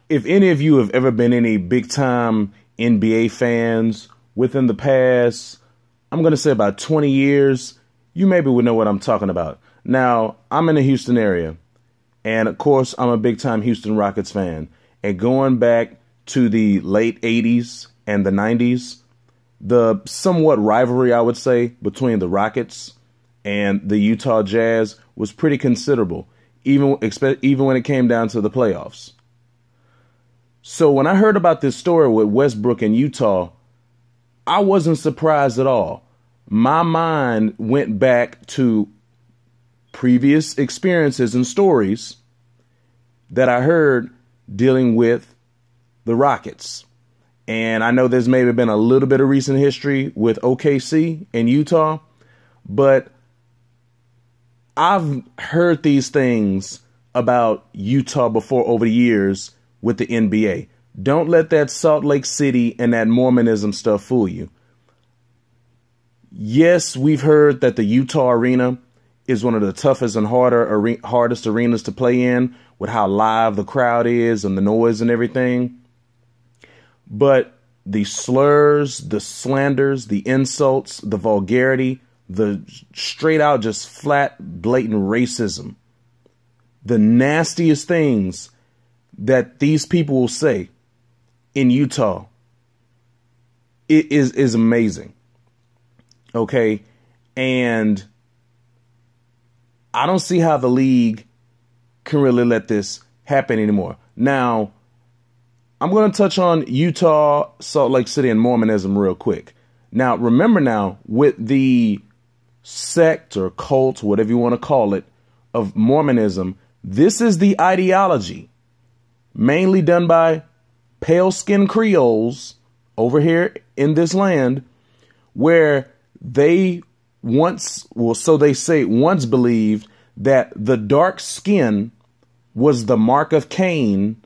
if any of you have ever been any big time NBA fans within the past, I'm going to say about 20 years, you maybe would know what I'm talking about. Now, I'm in the Houston area, and of course, I'm a big time Houston Rockets fan. And going back to the late 80s and the 90s, the somewhat rivalry, I would say, between the Rockets and the Utah Jazz was pretty considerable, even when it came down to the playoffs. So when I heard about this story with Westbrook in Utah, I wasn't surprised at all. My mind went back to previous experiences and stories that I heard dealing with the Rockets. And I know there's maybe been a little bit of recent history with OKC and Utah, but I've heard these things about Utah before over the years with the NBA. Don't let that Salt Lake City and that Mormonism stuff fool you. Yes, we've heard that the Utah arena is one of the toughest and hardest arenas to play in, with how live the crowd is and the noise and everything. But the slurs, the slanders, the insults, the vulgarity, the straight out just flat, blatant racism, the nastiest things that these people will say in Utah, it is amazing. Okay. And I don't see how the league can really let this happen anymore. Now, I'm going to touch on Utah, Salt Lake City, and Mormonism real quick. Now, remember now, with the sect or cult, whatever you want to call it, of Mormonism, this is the ideology mainly done by pale-skinned Creoles over here in this land, where they once believed that the dark skin was the mark of Cain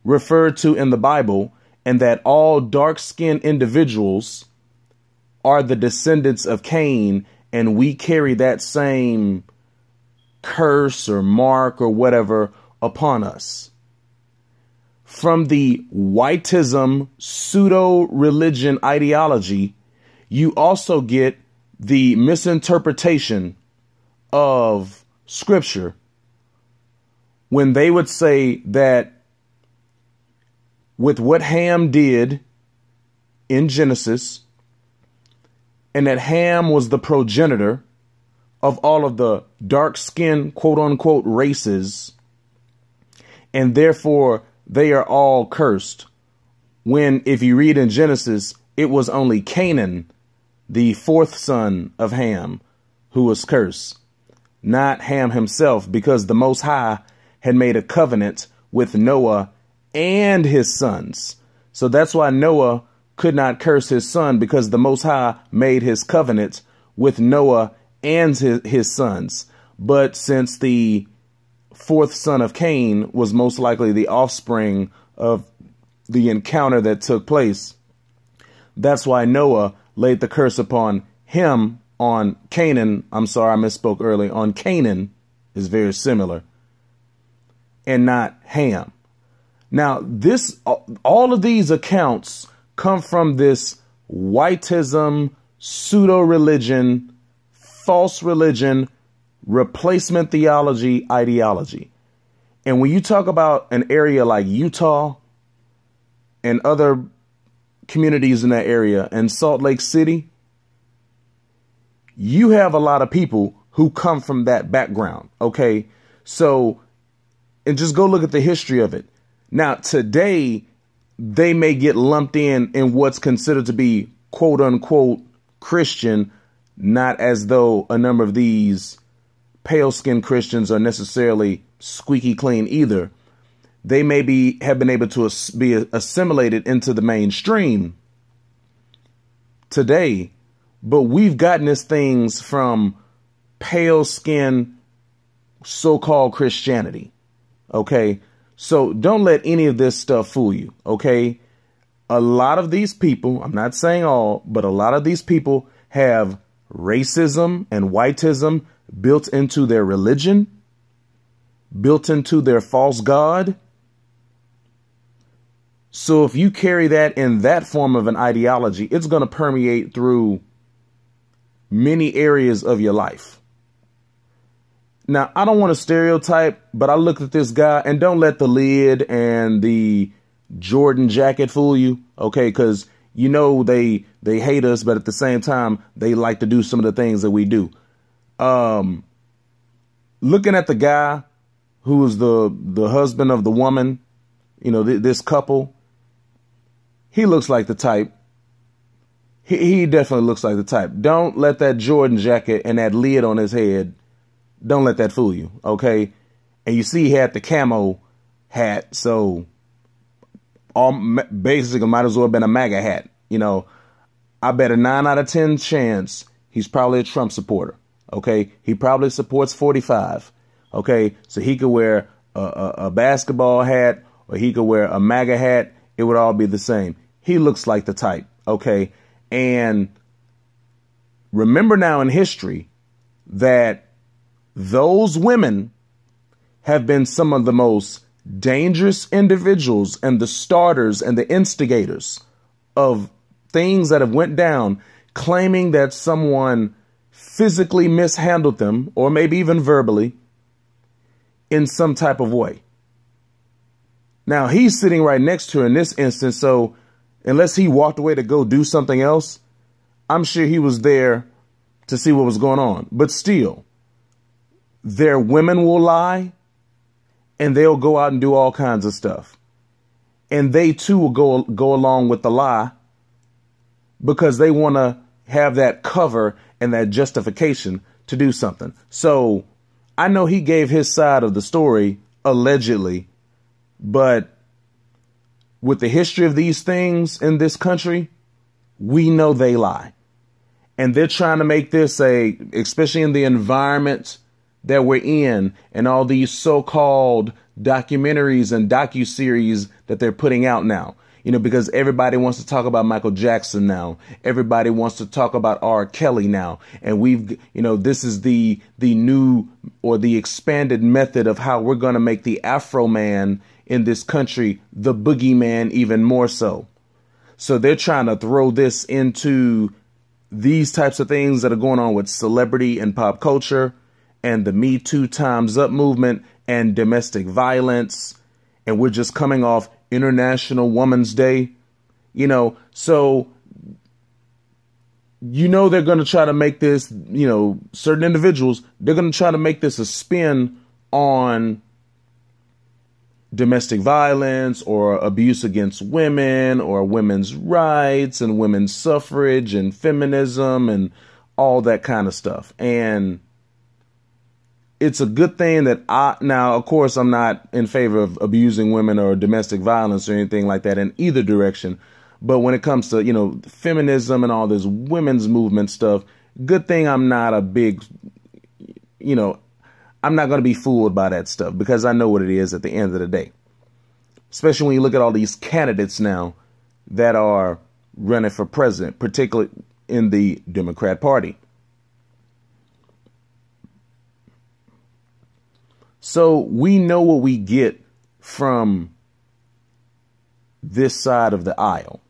referred to in the Bible, and that all dark-skinned individuals are the descendants of Cain, and we carry that same curse or mark or whatever upon us. From the whiteism pseudo-religion ideology, you also get the misinterpretation of Scripture when they would say that with what Ham did in Genesis, and that Ham was the progenitor of all of the dark-skinned, quote-unquote, races, and therefore they are all cursed. When, if you read in Genesis, it was only Canaan, the fourth son of Ham, who was cursed, not Ham himself, because the Most High had made a covenant with Noah and his sons. So that's why Noah could not curse his son, because the Most High made his covenant with Noah and his sons. But since the fourth son of Cain was most likely the offspring of the encounter that took place, that's why Noah laid the curse upon him on Canaan. I'm sorry, I misspoke earlier. On Canaan is very similar, and not Ham. Now, all of these accounts come from this whiteism, pseudo-religion, false religion, replacement theology ideology. And when you talk about an area like Utah and other communities in that area and Salt Lake City, you have a lot of people who come from that background. Okay, so, and just go look at the history of it. Now, today, they may get lumped in what's considered to be quote unquote Christian, not as though a number of these pale-skinned Christians are necessarily squeaky clean either. They may have been able to be assimilated into the mainstream today, but we've gotten these things from pale-skinned so-called Christianity. Okay, so don't let any of this stuff fool you. Okay, a lot of these people, I'm not saying all, but a lot of these people have racism and whiteism built into their religion, built into their false god, So if you carry that in that form of an ideology, it's going to permeate through many areas of your life. Now, I don't want to stereotype, but I looked at this guy, and don't let the lid and the Jordan jacket fool you, okay? Because you know they hate us, but at the same time, they like to do some of the things that we do. Looking at the guy who was the husband of the woman, you know, this couple, he looks like the type. He definitely looks like the type. Don't let that Jordan jacket and that lid on his head, don't let that fool you, okay? And you see he had the camo hat, so basically might as well have been a MAGA hat. You know, I bet a 9 out of 10 chance he's probably a Trump supporter, okay? He probably supports 45, okay? So he could wear a basketball hat or he could wear a MAGA hat. It would all be the same. He looks like the type, okay? And remember now in history that those women have been some of the most dangerous individuals and the starters and the instigators of things that have went down, claiming that someone physically mishandled them or maybe even verbally in some type of way. Now, he's sitting right next to her in this instance, so unless he walked away to go do something else, I'm sure he was there to see what was going on. But still, their women will lie and they'll go out and do all kinds of stuff. And they too will go along with the lie because they want to have that cover and that justification to do something. So I know he gave his side of the story allegedly, but with the history of these things in this country, we know they lie. And they're trying to make this especially in the environment that we're in and all these so-called documentaries and docuseries that they're putting out now, you know, because everybody wants to talk about Michael Jackson now. Everybody wants to talk about R. Kelly now. And this is the new or the expanded method of how we're going to make the Afro man in this country, the boogeyman, even more so. So they're trying to throw this into these types of things that are going on with celebrity and pop culture and the Me Too Time's Up movement and domestic violence. And we're just coming off International Women's Day, you know, so, you know, they're going to try to make this, you know, certain individuals, they're going to try to make this a spin on domestic violence or abuse against women or women's rights and women's suffrage and feminism and all that kind of stuff. And it's a good thing that now, of course, I'm not in favor of abusing women or domestic violence or anything like that in either direction. But when it comes to, you know, feminism and all this women's movement stuff, good thing I'm not a big, you know, I'm not going to be fooled by that stuff because I know what it is at the end of the day. Especially when you look at all these candidates now that are running for president, particularly in the Democrat Party. So we know what we get from this side of the aisle.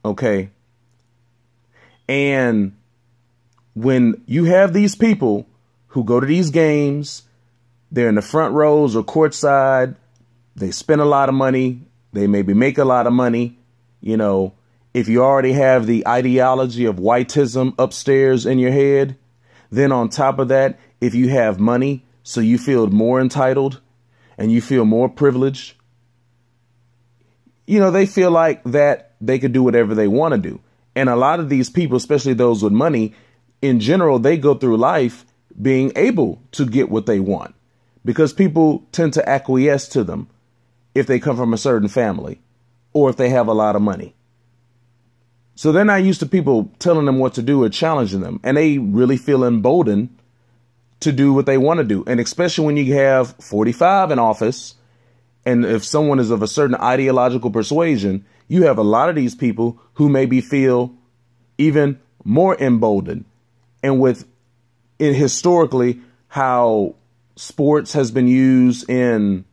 Okay. And when you have these people who go to these games, they're in the front rows or courtside, they spend a lot of money, they maybe make a lot of money. You know, if you already have the ideology of whiteism upstairs in your head, then on top of that, if you have money, so you feel more entitled and you feel more privileged, you know, they feel like that they could do whatever they want to do. And a lot of these people, especially those with money, in general, they go through life being able to get what they want because people tend to acquiesce to them if they come from a certain family or if they have a lot of money. So they're not used to people telling them what to do or challenging them. And they really feel emboldened to do what they want to do. And especially when you have 45 in office, and if someone is of a certain ideological persuasion, you have a lot of these people who maybe feel even more emboldened. And historically, how sports has been used in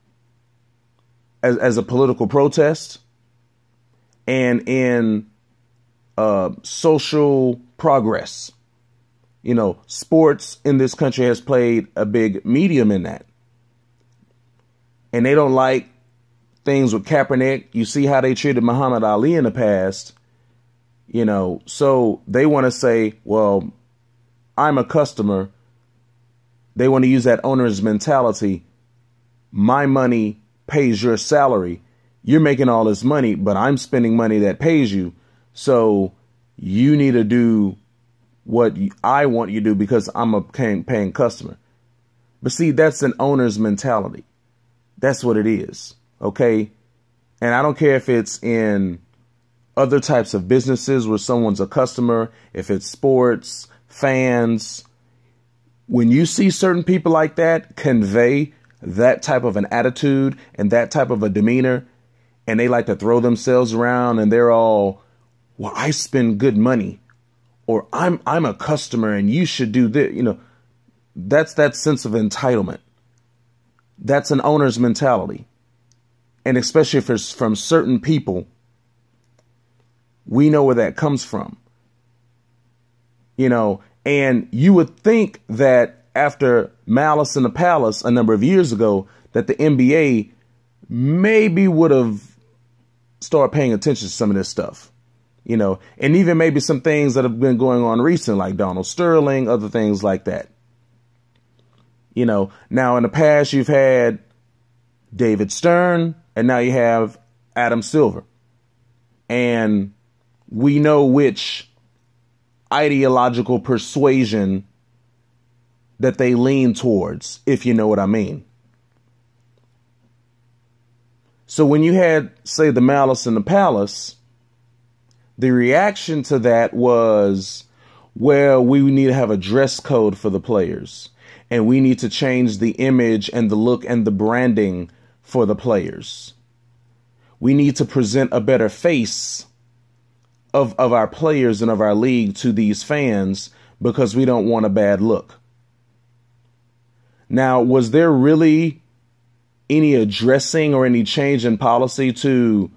as a political protest and in social progress. You know, sports in this country has played a big medium in that. And they don't like things with Kaepernick. You see how they treated Muhammad Ali in the past. You know, so they want to say, well, I'm a customer. They want to use that owner's mentality. My money pays your salary. You're making all this money, but I'm spending money that pays you. So you need to do what I want you to do because I'm a paying customer. But see, that's an owner's mentality. That's what it is. OK, and I don't care if it's in other types of businesses where someone's a customer, if it's sports, fans. When you see certain people like that convey that type of an attitude and that type of a demeanor, and they like to throw themselves around and they're all, well, I spend good money, or I'm a customer and you should do this. You know, that's that sense of entitlement. That's an owner's mentality. And especially if it's from certain people, we know where that comes from. You know, and you would think that after Malice in the Palace a number of years ago, that the NBA maybe would have started paying attention to some of this stuff. You know, and even maybe some things that have been going on recently, like Donald Sterling, other things like that. You know, now in the past, you've had David Stern, and now you have Adam Silver. And we know which ideological persuasion that they lean towards, if you know what I mean. So when you had, say, the Malice in the Palace, the reaction to that was, well, we need to have a dress code for the players. And we need to change the image and the look and the branding for the players. We need to present a better face of our players and of our league to these fans because we don't want a bad look. Now, was there really any addressing or any change in policy to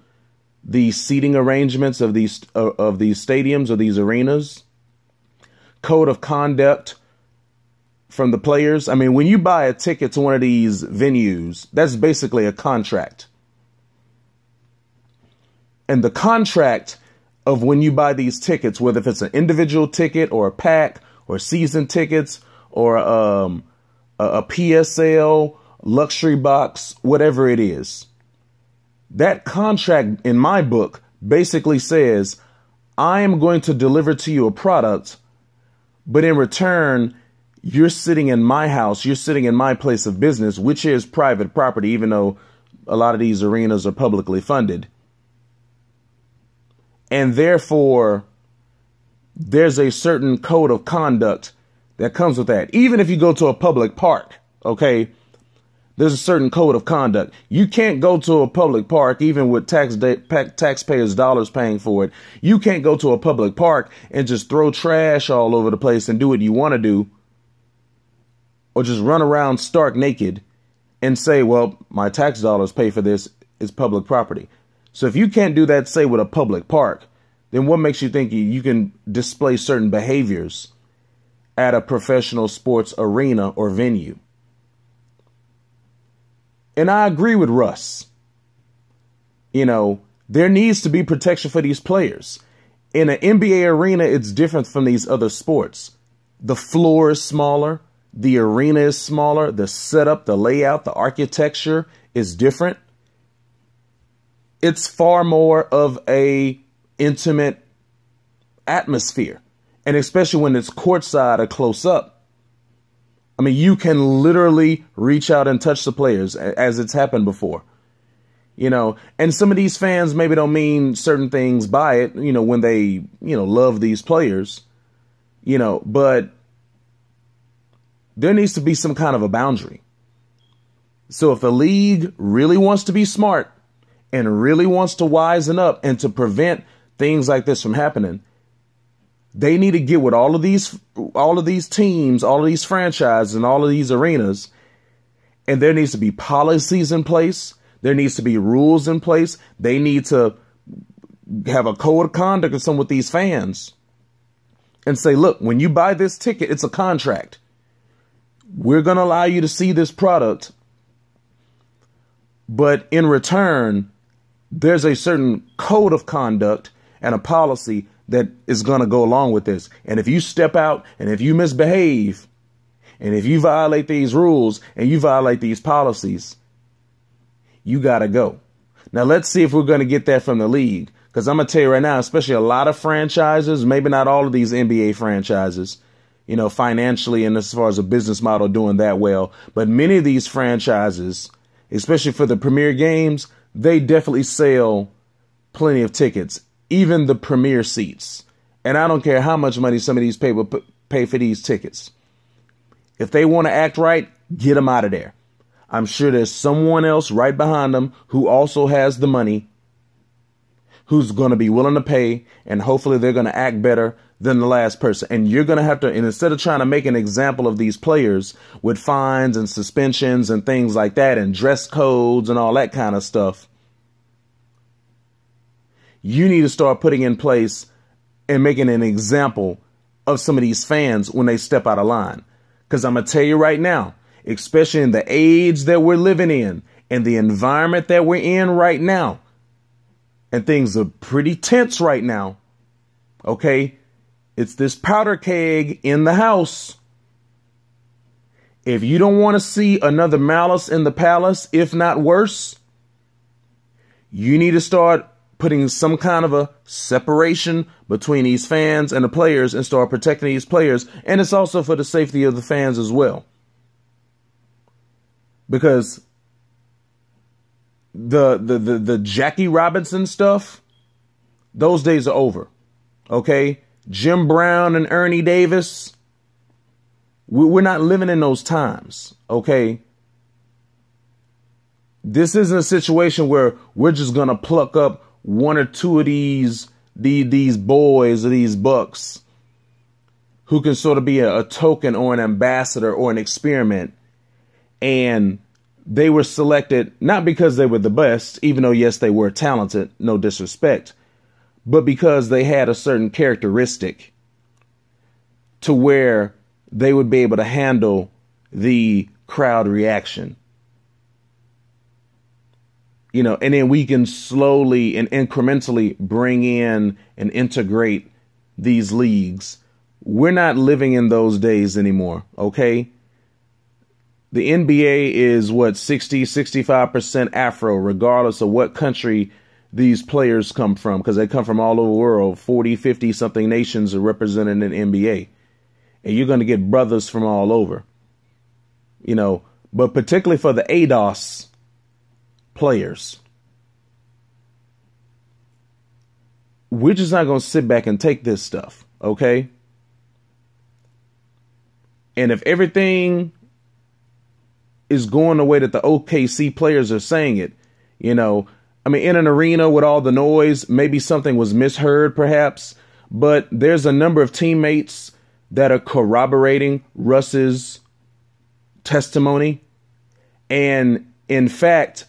the seating arrangements of these stadiums or these arenas? Code of conduct from the players? I mean, when you buy a ticket to one of these venues, that's basically a contract. And the contract of when you buy these tickets, whether if it's an individual ticket or a pack or season tickets or a PSL, luxury box, whatever it is, that contract in my book basically says, I am going to deliver to you a product, but in return, you're sitting in my house, you're sitting in my place of business, which is private property, even though a lot of these arenas are publicly funded. And therefore, there's a certain code of conduct that comes with that. Even if you go to a public park, okay, there's a certain code of conduct. You can't go to a public park, even with taxpayers' dollars paying for it. You can't go to a public park and just throw trash all over the place and do what you want to do, or just run around stark naked and say, well, my tax dollars pay for this, it's public property. So if you can't do that, say, with a public park, then what makes you think you can display certain behaviors at a professional sports arena or venue? And I agree with Russ. You know, there needs to be protection for these players. In an NBA arena, it's different from these other sports. The floor is smaller. The arena is smaller. The setup, the layout, the architecture is different. It's far more of a intimate atmosphere. And especially when it's courtside or close up. I mean, you can literally reach out and touch the players, as it's happened before. You know, and some of these fans maybe don't mean certain things by it, you know, when they, you know, love these players, you know, but there needs to be some kind of a boundary. So if the league really wants to be smart and really wants to wisen up and to prevent things like this from happening, they need to get with all of these teams, all of these franchises, and all of these arenas. And there needs to be policies in place There needs to be rules in place. They need to have a code of conduct or something with these fans and say, look, when you buy this ticket, it's a contract. We're going to allow you to see this product, but in return, there's a certain code of conduct and a policy that is going to go along with this. And if you step out and if you misbehave and if you violate these rules and you violate these policies, you got to go. Now, let's see if we're going to get that from the league, because I'm going to tell you right now, especially a lot of franchises, maybe not all of these NBA franchises, you know, financially and as far as a business model doing that well. But many of these franchises, especially for the premier games, they definitely sell plenty of tickets, even the premier seats. And I don't care how much money some of these people pay for these tickets. If they want to act right, get them out of there. I'm sure there's someone else right behind them who also has the money, who's going to be willing to pay, and hopefully they're going to act better than the last person. And you're going to have to, and instead of trying to make an example of these players with fines and suspensions and things like that and dress codes and all that kind of stuff, you need to start putting in place and making an example of some of these fans when they step out of line. Because I'm going to tell you right now, especially in the age that we're living in and the environment that we're in right now, and things are pretty tense right now, okay? It's this powder keg in the house. If you don't want to see another Malice in the Palace, if not worse, you need to start putting some kind of a separation between these fans and the players and start protecting these players. And it's also for the safety of the fans as well. Because the Jackie Robinson stuff, those days are over. Okay? Jim Brown and Ernie Davis, we're not living in those times. Okay? This isn't a situation where we're just going to pluck up one or two of these boys or these bucks who can sort of be a token or an ambassador or an experiment. And they were selected not because they were the best, even though, yes, they were talented, no disrespect, but because they had a certain characteristic to where they would be able to handle the crowd reaction. You know, and then we can slowly and incrementally bring in and integrate these leagues. We're not living in those days anymore, okay? The NBA is what, 65% Afro, regardless of what country these players come from, because they come from all over the world. 40, 50 something nations are represented in the NBA. And you're going to get brothers from all over, you know, but particularly for the ADOS players, we're just not going to sit back and take this stuff, okay? And if everything is going the way that the OKC players are saying it, you know, I mean, in an arena with all the noise, maybe something was misheard perhaps, but there's a number of teammates that are corroborating Russ's testimony. And in fact,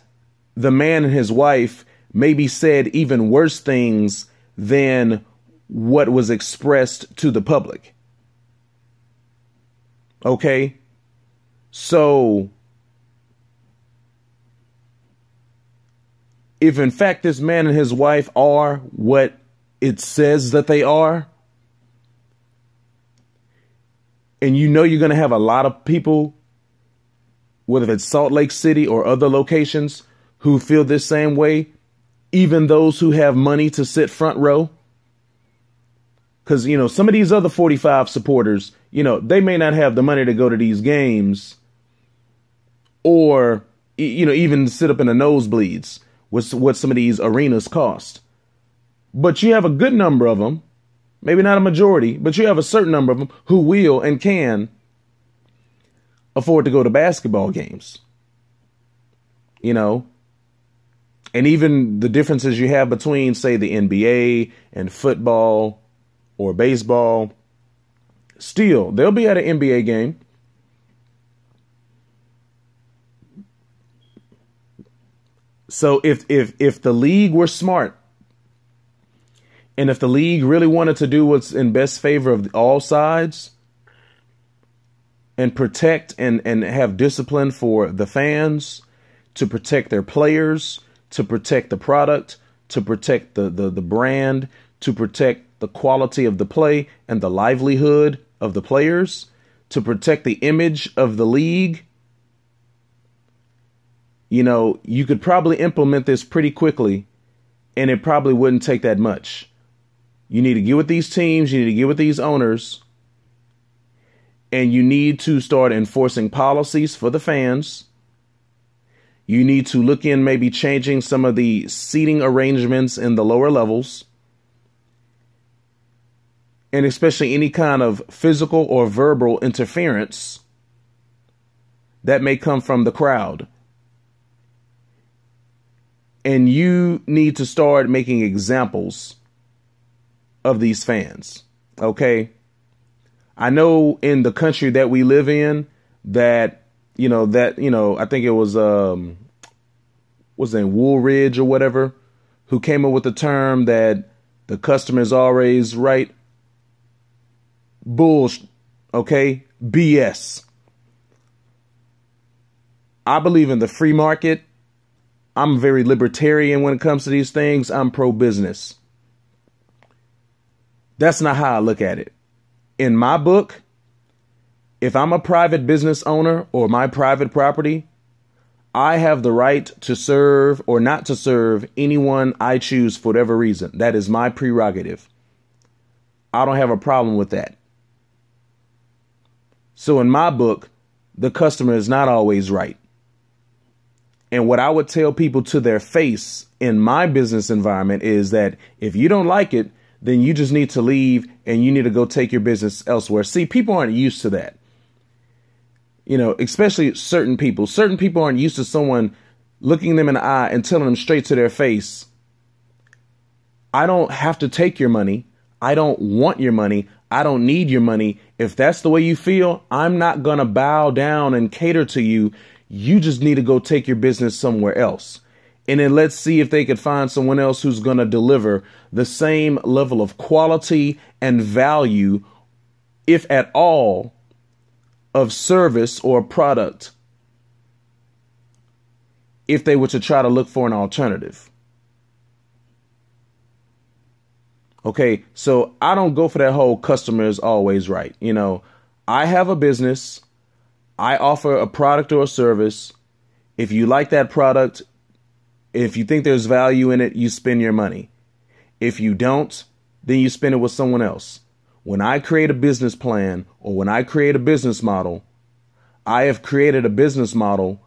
the man and his wife maybe said even worse things than what was expressed to the public. Okay? So, if in fact this man and his wife are what it says that they are, and you know you're going to have a lot of people, whether it's Salt Lake City or other locations, who feel this same way, even those who have money to sit front row. Because, you know, some of these other 45 supporters, you know, they may not have the money to go to these games or, you know, even sit up in the nosebleeds, what some of these arenas cost. But you have a good number of them, maybe not a majority, but you have a certain number of them who will and can afford to go to basketball games. You know, and even the differences you have between, say, the NBA and football or baseball, still, they'll be at an NBA game. So if the league were smart, and if the league really wanted to do what's in best favor of all sides and protect and have discipline for the fans, to protect their players, to protect the product, to protect the brand, to protect the quality of the play and the livelihood of the players, to protect the image of the league, you know, you could probably implement this pretty quickly, and it probably wouldn't take that much. You need to get with these teams, you need to get with these owners, and you need to start enforcing policies for the fans. You need to look in maybe changing some of the seating arrangements in the lower levels, and especially any kind of physical or verbal interference that may come from the crowd. And you need to start making examples of these fans. Okay. I know in the country that we live in I think it was Woolridge or whatever, who came up with the term that the customer is always right. Bullshit. Okay. BS. I believe in the free market. I'm very libertarian when it comes to these things. I'm pro-business. That's not how I look at it. In my book, if I'm a private business owner or my private property, I have the right to serve or not to serve anyone I choose for whatever reason. That is my prerogative. I don't have a problem with that. So in my book, the customer is not always right. And what I would tell people to their face in my business environment is that if you don't like it, then you just need to leave and you need to go take your business elsewhere. See, people aren't used to that. You know, especially certain people. Certain people aren't used to someone looking them in the eye and telling them straight to their face, I don't have to take your money. I don't want your money. I don't need your money. If that's the way you feel, I'm not going to bow down and cater to you. You just need to go take your business somewhere else. And then let's see if they could find someone else who's going to deliver the same level of quality and value, if at all, of service or product, if they were to try to look for an alternative. Okay, so I don't go for that whole customer is always right. You know, I have a business. I offer a product or a service. If you like that product, if you think there's value in it, you spend your money. If you don't, then you spend it with someone else. When I create a business plan or when I create a business model, I have created a business model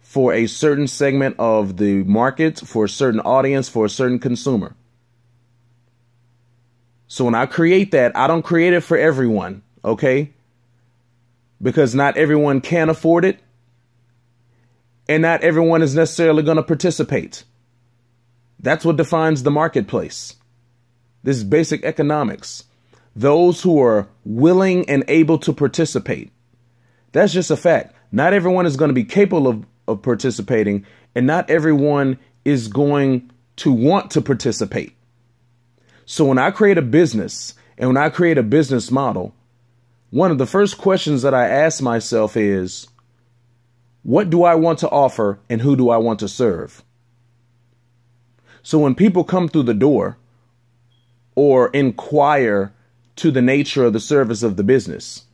for a certain segment of the market, for a certain audience, for a certain consumer. So when I create that, I don't create it for everyone, okay? Because not everyone can afford it. And not everyone is necessarily going to participate. That's what defines the marketplace. This is basic economics. Those who are willing and able to participate. That's just a fact. Not everyone is going to be capable of participating, and not everyone is going to want to participate. So when I create a business and when I create a business model, one of the first questions that I ask myself is, what do I want to offer and who do I want to serve? So when people come through the door or inquire to the nature of the service of the business,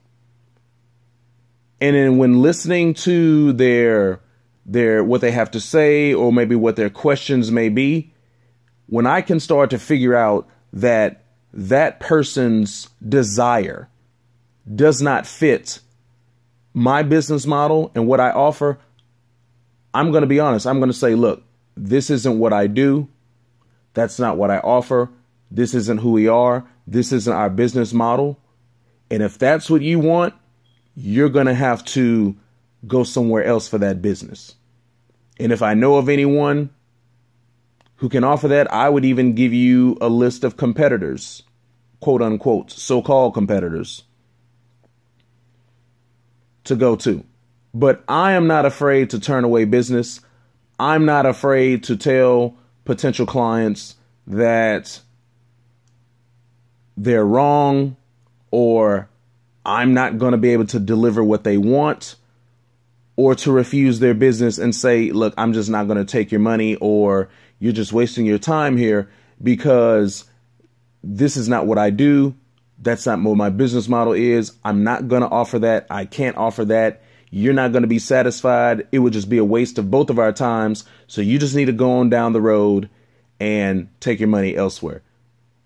and then when listening to their what they have to say or maybe what their questions may be, when I can start to figure out that that person's desire does not fit my business model and what I offer, I'm going to be honest. I'm going to say, look, this isn't what I do. That's not what I offer. This isn't who we are. This isn't our business model. And if that's what you want, you're going to have to go somewhere else for that business. And if I know of anyone who can offer that, I would even give you a list of competitors, quote unquote, so-called competitors, to go to. But I am not afraid to turn away business. I'm not afraid to tell potential clients that they're wrong, or I'm not going to be able to deliver what they want, or to refuse their business and say, look, I'm just not going to take your money, or you're just wasting your time here because this is not what I do. That's not what my business model is. I'm not going to offer that. I can't offer that. You're not going to be satisfied. It would just be a waste of both of our times. So you just need to go on down the road and take your money elsewhere.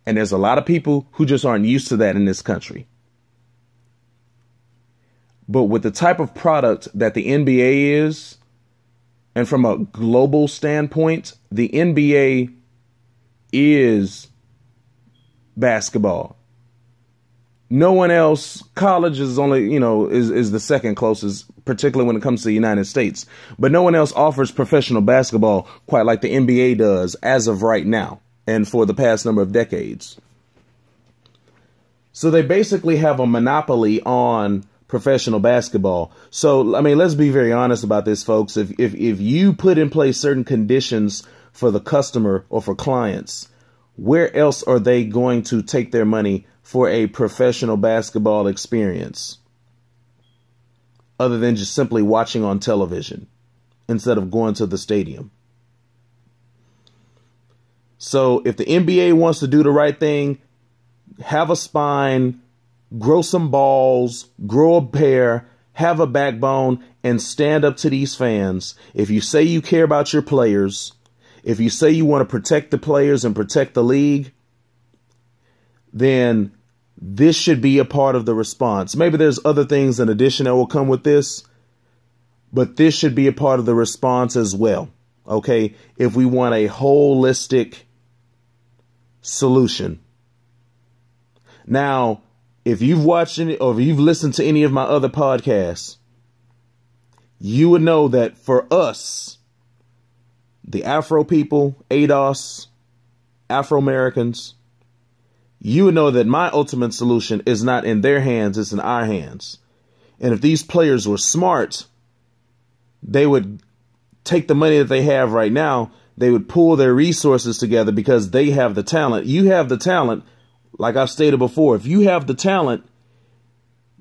And there's a lot of people who just aren't used to that in this country. But with the type of product that the NBA is, and from a global standpoint, the NBA is basketball. No one else, college is only, is the second closest, particularly when it comes to the United States. But no one else offers professional basketball quite like the NBA does as of right now and for the past number of decades. So they basically have a monopoly on professional basketball. So, I mean, let's be very honest about this, folks. If you put in place certain conditions for the customer or for clients, where else are they going to take their money for a professional basketball experience other than just simply watching on television instead of going to the stadium? So if the NBA wants to do the right thing, have a spine, grow some balls, grow a pair, have a backbone, and stand up to these fans. If you say you care about your players, if you say you want to protect the players and protect the league, then this should be a part of the response. Maybe there's other things in addition that will come with this, but this should be a part of the response as well. Okay, if we want a holistic solution. Now, if you've watched any, or if you've listened to any of my other podcasts, you would know that for us, the Afro people, ADOS, Afro-Americans, you would know that my ultimate solution is not in their hands, it's in our hands. And if these players were smart, they would take the money that they have right now, they would pool their resources together because they have the talent. You have the talent. Like I've stated before, if you have the talent,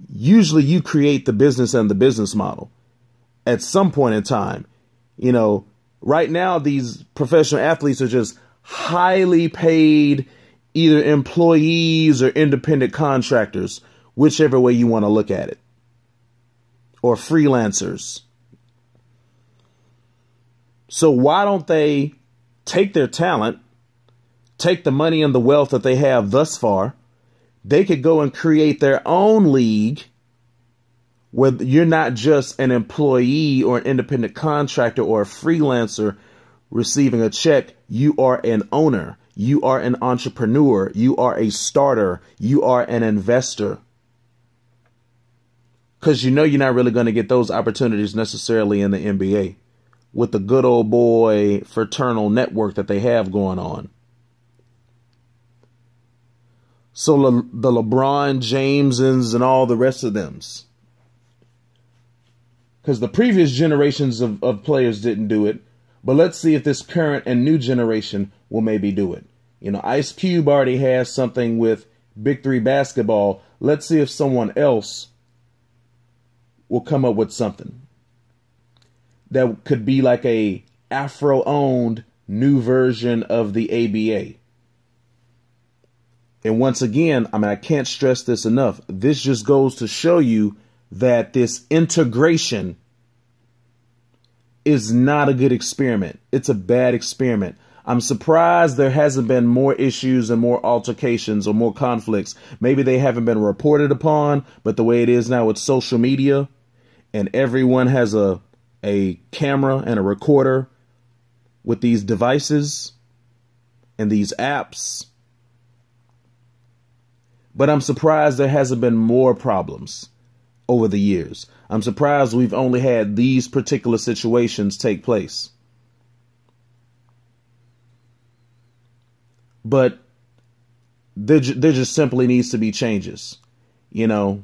usually you create the business and the business model at some point in time. Right now, these professional athletes are just highly paid, either employees or independent contractors, whichever way you want to look at it, or freelancers. So why don't they take their talent, take the money and the wealth that they have thus far? They could go and create their own league where you're not just an employee or an independent contractor or a freelancer receiving a check. You are an owner. You are an entrepreneur. You are a starter. You are an investor. Because you're not really going to get those opportunities necessarily in the NBA with the good old boy fraternal network that they have going on. So the LeBron Jameses and all the rest of them. Because the previous generations of players didn't do it. But let's see if this current and new generation will maybe do it. Ice Cube already has something with Big Three basketball. Let's see if someone else will come up with something that could be like a Afro-owned new version of the ABA. And once again, I can't stress this enough. This just goes to show you that this integration is not a good experiment. It's a bad experiment. I'm surprised there hasn't been more issues and more altercations or more conflicts. Maybe they haven't been reported upon, but the way it is now with social media and everyone has a camera and a recorder with these devices and these apps. But I'm surprised there hasn't been more problems over the years. I'm surprised we've only had these particular situations take place. But there just simply needs to be changes, And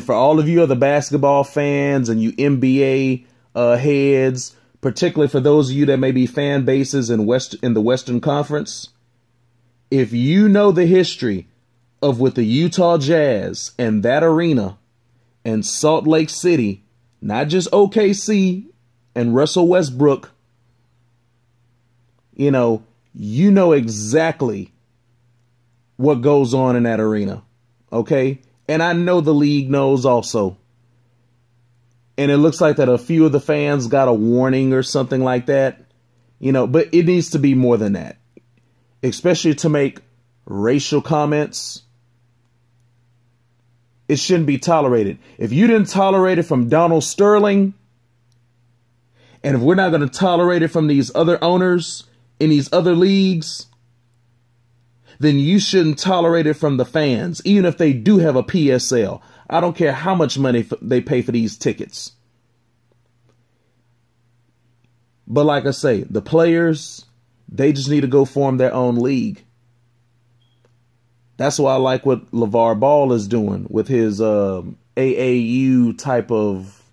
for all of you other basketball fans and you NBA heads, particularly for those of you that may be fan bases in the Western Conference. If you know the history of with the Utah Jazz and that arena and Salt Lake City, not just OKC and Russell Westbrook, you know exactly what goes on in that arena. Okay? And I know the league knows also. And it looks like that a few of the fans got a warning or something like that. But it needs to be more than that. Especially to make racial comments. It shouldn't be tolerated. If you didn't tolerate it from Donald Sterling, and if we're not going to tolerate it from these other owners in these other leagues, then you shouldn't tolerate it from the fans, even if they do have a PSL. I don't care how much money they pay for these tickets. But like I say, the players, they just need to go form their own league. That's why I like what LeVar Ball is doing with his AAU type of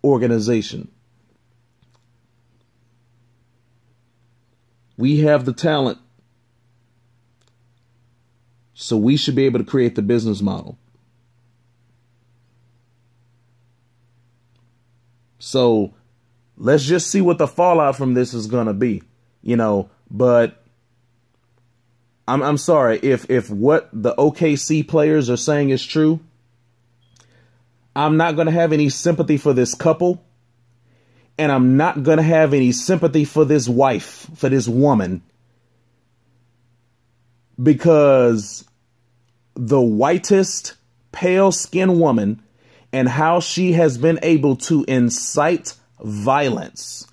organization. We have the talent, so we should be able to create the business model. So let's just see what the fallout from this is going to be, but I'm sorry if what the OKC players are saying is true. I'm not going to have any sympathy for this couple, and I'm not going to have any sympathy for this wife, for this woman, because the whitest pale-skinned woman and how she has been able to incite violence,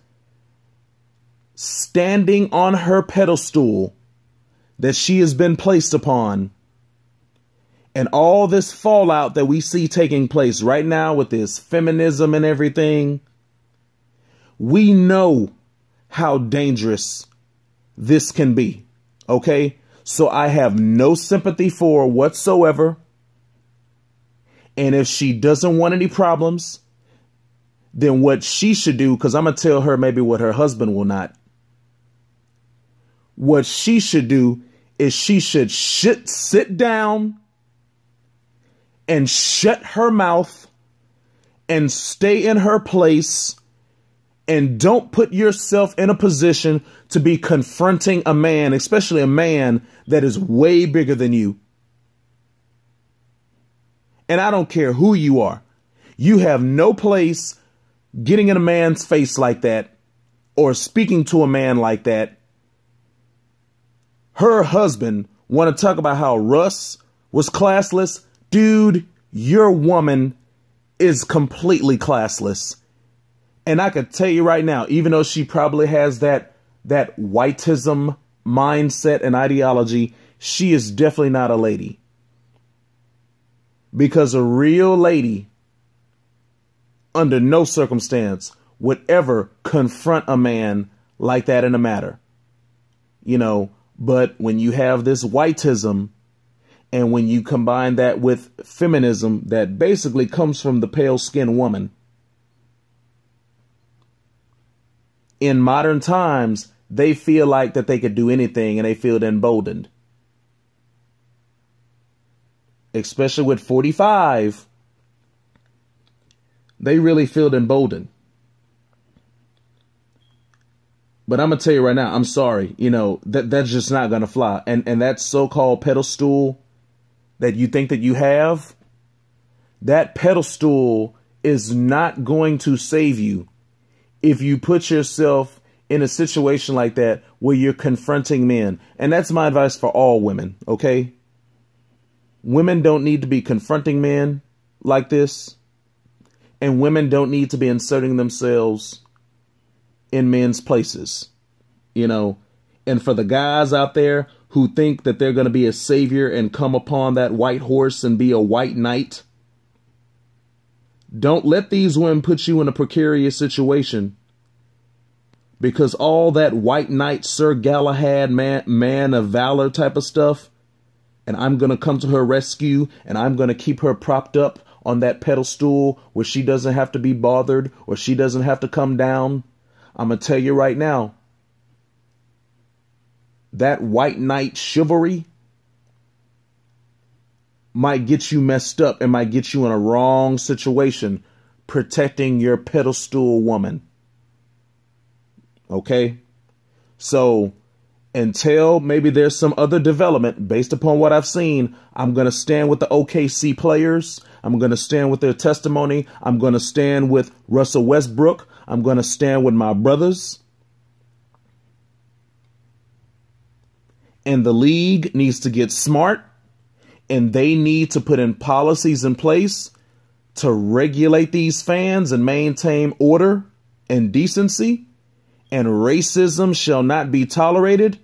standing on her pedestal that she has been placed upon, and all this fallout that we see taking place right now with this feminism and everything, we know how dangerous this can be, okay? So I have no sympathy for her whatsoever. And if she doesn't want any problems, then what she should do, because I'm going to tell her maybe what her husband will not. What she should do is she should sit down and shut her mouth and stay in her place, and don't put yourself in a position to be confronting a man, especially a man that is way bigger than you. And I don't care who you are. You have no place getting in a man's face like that or speaking to a man like that. Her husband want to talk about how Russ was classless. Dude, your woman is completely classless. And I could tell you right now, even though she probably has that whiteism mindset and ideology, she is definitely not a lady. Because a real lady, under no circumstance, would ever confront a man like that in a matter. But when you have this whiteism, and when you combine that with feminism that basically comes from the pale-skinned woman, in modern times, they feel like that they could do anything, and they feel emboldened. Especially with 45, they really feel emboldened. But I'm going to tell you right now, I'm sorry, that's just not going to fly. And that so-called pedestal that you think that you have, that pedestal is not going to save you if you put yourself in a situation like that where you're confronting men. And that's my advice for all women, okay? Women don't need to be confronting men like this. And women don't need to be inserting themselves in men's places, And for the guys out there who think that they're going to be a savior and come upon that white horse and be a white knight, don't let these women put you in a precarious situation, because all that white knight, Sir Galahad, man of valor type of stuff, and I'm going to come to her rescue, and I'm going to keep her propped up on that pedestal where she doesn't have to be bothered or she doesn't have to come down. I'm going to tell you right now, that white knight chivalry might get you messed up and might get you in a wrong situation protecting your pedestal woman. Okay? So until maybe there's some other development based upon what I've seen, I'm going to stand with the OKC players. I'm going to stand with their testimony. I'm going to stand with Russell Westbrook. I'm going to stand with my brothers. And the league needs to get smart, and they need to put in policies in place to regulate these fans and maintain order and decency. And racism shall not be tolerated.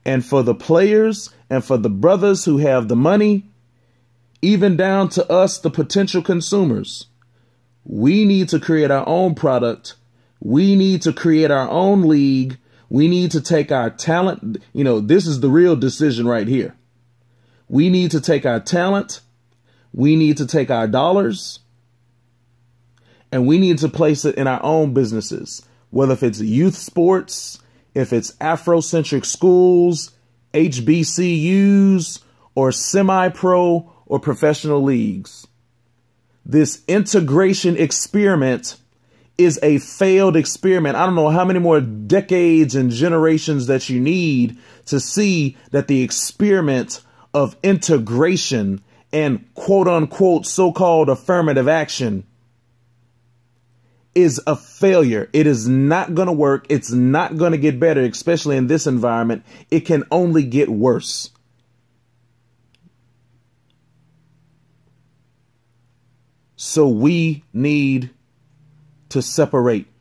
And for the players and for the brothers who have the money, even down to us, the potential consumers, we need to create our own product. We need to create our own league. We need to take our talent. You know, this is the real decision right here. We need to take our talent. We need to take our dollars. And we need to place it in our own businesses, whether if it's youth sports, if it's Afrocentric schools, HBCUs, or semi-pro or professional leagues. This integration experiment is a failed experiment. I don't know how many more decades and generations that you need to see that the experiment of integration and quote unquote so-called affirmative action is a failure. It is not going to work. It's not going to get better, especially in this environment. It can only get worse. So we need to separate